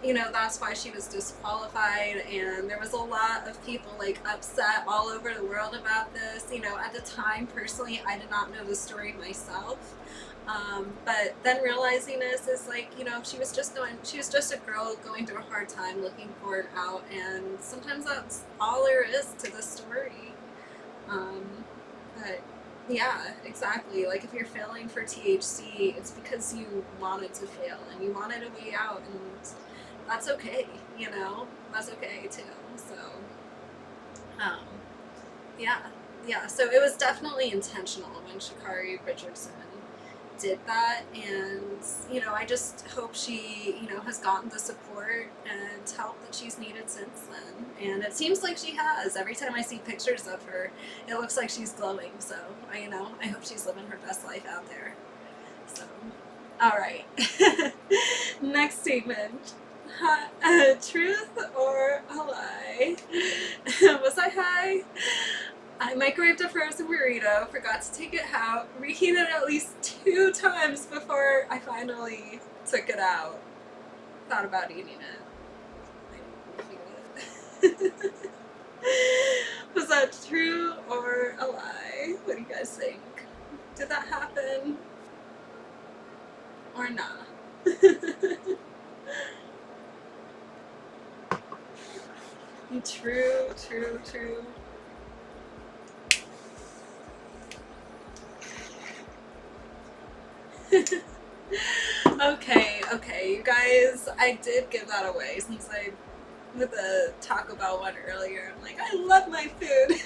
you know, that's why she was disqualified, and there was a lot of people like upset all over the world about this. You know, at the time, personally, I did not know the story myself, but then realizing this is like, you know, she was just a girl going through a hard time looking for an out, and sometimes that's all there is to the story. But yeah, exactly. Like if you're failing for THC, it's because you wanted to fail and you wanted a way out, and that's okay, you know, that's okay too. So, um, yeah, so it was definitely intentional when Sha'Carri Richardson did that, and, you know, I just hope she, you know, has gotten the support and help that she's needed since then, and it seems like she has. Every time I see pictures of her, it looks like she's glowing, so, you know, I hope she's living her best life out there, so, alright. Next statement. Truth or a lie? Was I high? I microwaved a frozen burrito, forgot to take it out, reheated it at least 2 times before I finally took it out. Thought about eating it. I didn't eat it. Was that true or a lie? What do you guys think? Did that happen? Or not? True. Okay, you guys, I did give that away since I, with the Taco Bell one earlier, I'm like, I love my food.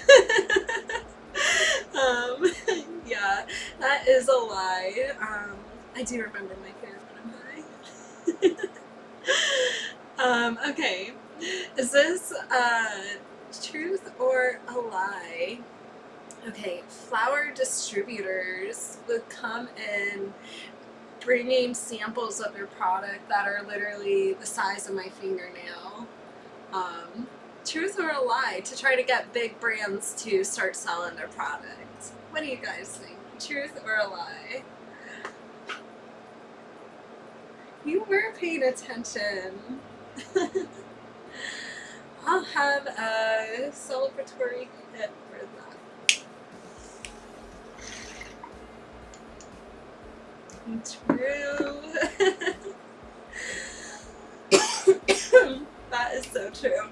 Yeah, that is a lie. I do remember my food when I'm high. Okay. Is this truth or a lie? Okay, flower distributors would come in bringing samples of their product that are literally the size of my fingernail. Truth or a lie to try to get big brands to start selling their product? What do you guys think? Truth or a lie? You were paying attention. I'll have a celebratory hit for that. True. That is so true.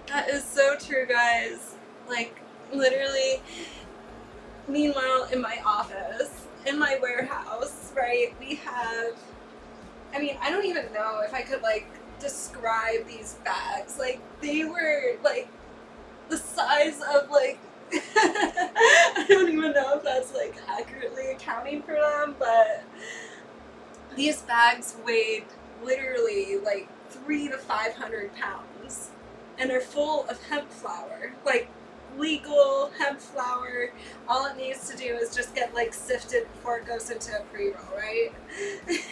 That is so true, guys. Like, literally, meanwhile, in my office, in my warehouse, right, we have, I mean, I don't even know if I could, like, describe these bags. Like, they were, like, the size of, like, I don't even know if that's, like, accurately accounting for them, but these bags weighed literally, like, 300 to 500 pounds, and are full of hemp flour, like, legal hemp flour. All it needs to do is just get, like, sifted before it goes into a pre-roll, right?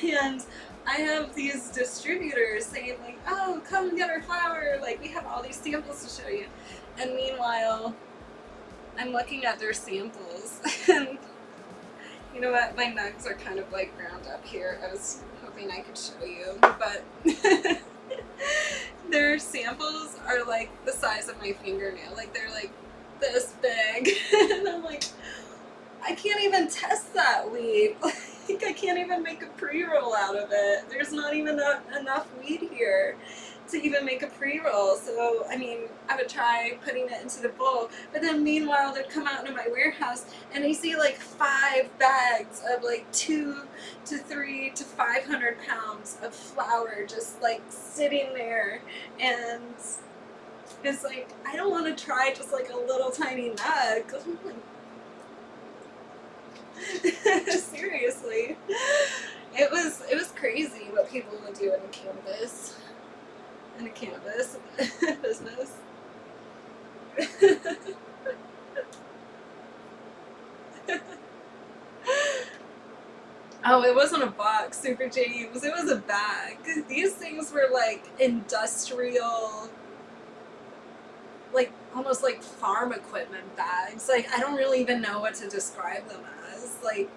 And I have these distributors saying, like, oh, come and get our flour, like, we have all these samples to show you. And meanwhile, I'm looking at their samples, and you know what, my nugs are kind of, like, ground up here. I was hoping I could show you, but their samples are, like, the size of my fingernail. Like, they're, like, this big. And I'm like, I can't even test that weed. Like, I can't even make a pre-roll out of it. There's not even enough weed here to even make a pre-roll. So, I mean, I would try putting it into the bowl, but then meanwhile they'd come out into my warehouse and you see like 5 bags of like 200 to 300 to 500 pounds of flour just like sitting there, and it's like, I don't want to try just like a little tiny nug. Seriously, it was crazy what people would do in cannabis business. Oh, it wasn't a box, Super James. It was a bag. These things were like industrial, like almost like farm equipment bags. Like, I don't really even know what to describe them as. Like,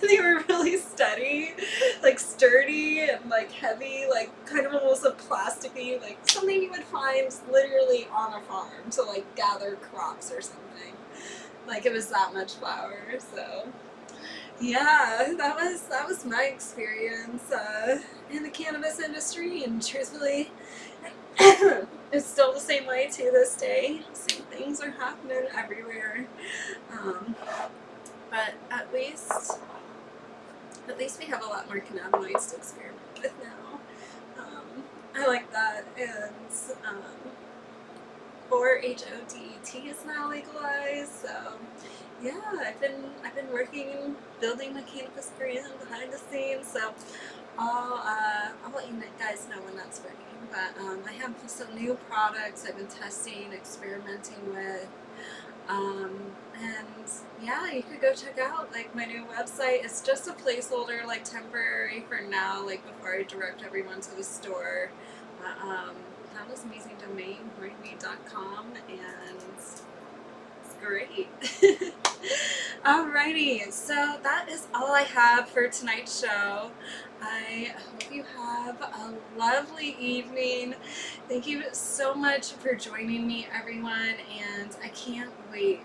they were really steady, like sturdy and like heavy, like kind of almost a plasticky, like something you would find literally on a farm to like gather crops or something. Like, it was that much flour. So yeah, that was my experience in the cannabis industry, and truthfully, it's still the same way to this day. Same things are happening everywhere. But at least we have a lot more cannabinoids to experiment with now. I like that. And 4-HODET is now legalized, so yeah, I've been working and building my cannabis brand behind the scenes, so I'll let you guys know when that's working. But I have some new products I've been testing, experimenting with. And yeah, you could go check out like my new website. It's just a placeholder, like temporary for now, like before I direct everyone to the store. That was amazing domain, brainweed.com, and it's great. Alrighty, so that is all I have for tonight's show. I hope you have a lovely evening. Thank you so much for joining me, everyone, and I can't wait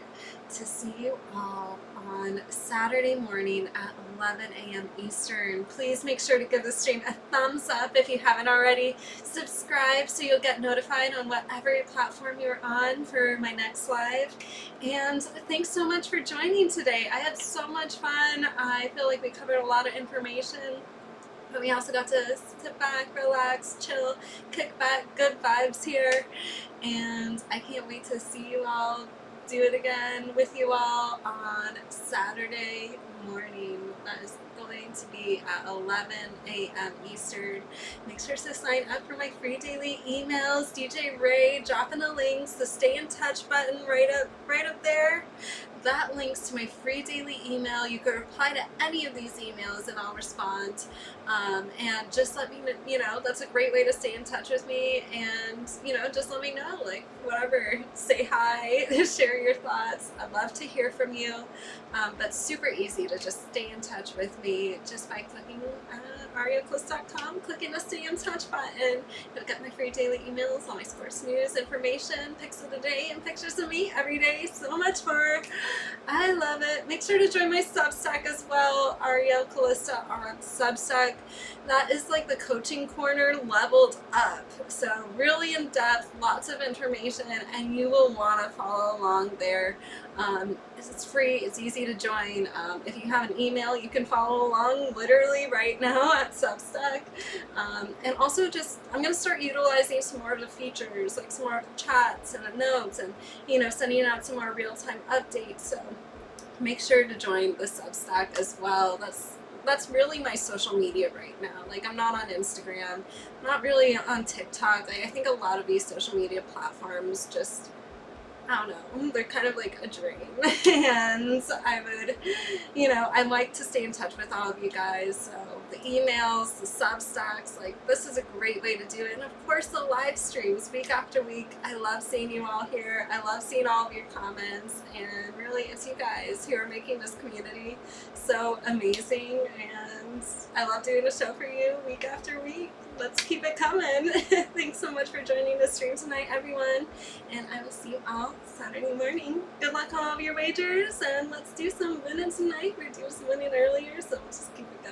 to see you all on Saturday morning at 11 a.m. Eastern. Please make sure to give the stream a thumbs up if you haven't already. Subscribe so you'll get notified on whatever platform you're on for my next live. And thanks so much for joining today. I had so much fun. I feel like we covered a lot of information, but we also got to sit back, relax, chill, kick back, good vibes here. And I can't wait to see you all, do it again with you all on Saturday morning. That is going to be at 11 a.m. Eastern. Make sure to sign up for my free daily emails. DJ Ray dropping the links, the stay in touch button right up there. That links to my free daily email. You can reply to any of these emails and I'll respond. And just let me know, that's a great way to stay in touch with me. And, just let me know, like, whatever. Say hi, share your thoughts. I'd love to hear from you. But super easy to just stay in touch with me just by clicking arielcalista.com, clicking to stay in touch. touch button. You'll get my free daily emails, all my sports news, information, pics of the day, and pictures of me every day. So much more. I love it. Make sure to join my Substack as well, Ariel Calista on Substack. That is like the coaching corner leveled up. So really in depth, lots of information, and you will want to follow along there. It's free, it's easy to join. If you have an email, you can follow along literally right now at Substack. And also just, I'm going to start utilizing some more of the features, like some more of the chats and the notes, and, you know, sending out some more real-time updates. So make sure to join the Substack as well. That's really my social media right now. Like, I'm not on Instagram, not really on TikTok. Like, I think a lot of these social media platforms just, I don't know, they're kind of like a drain. And I would, you know, I like to stay in touch with all of you guys. So the emails, the Substacks, like, this is a great way to do it. And of course the live streams week after week. I love seeing you all here. I love seeing all of your comments, and really it's you guys who are making this community so amazing. And I love doing a show for you week after week. Let's keep it coming. Thanks so much for joining the stream tonight, everyone. And I will see you all Saturday morning. Good luck on all of your wagers, and let's do some winning tonight. We're doing some winning earlier, so let's just keep it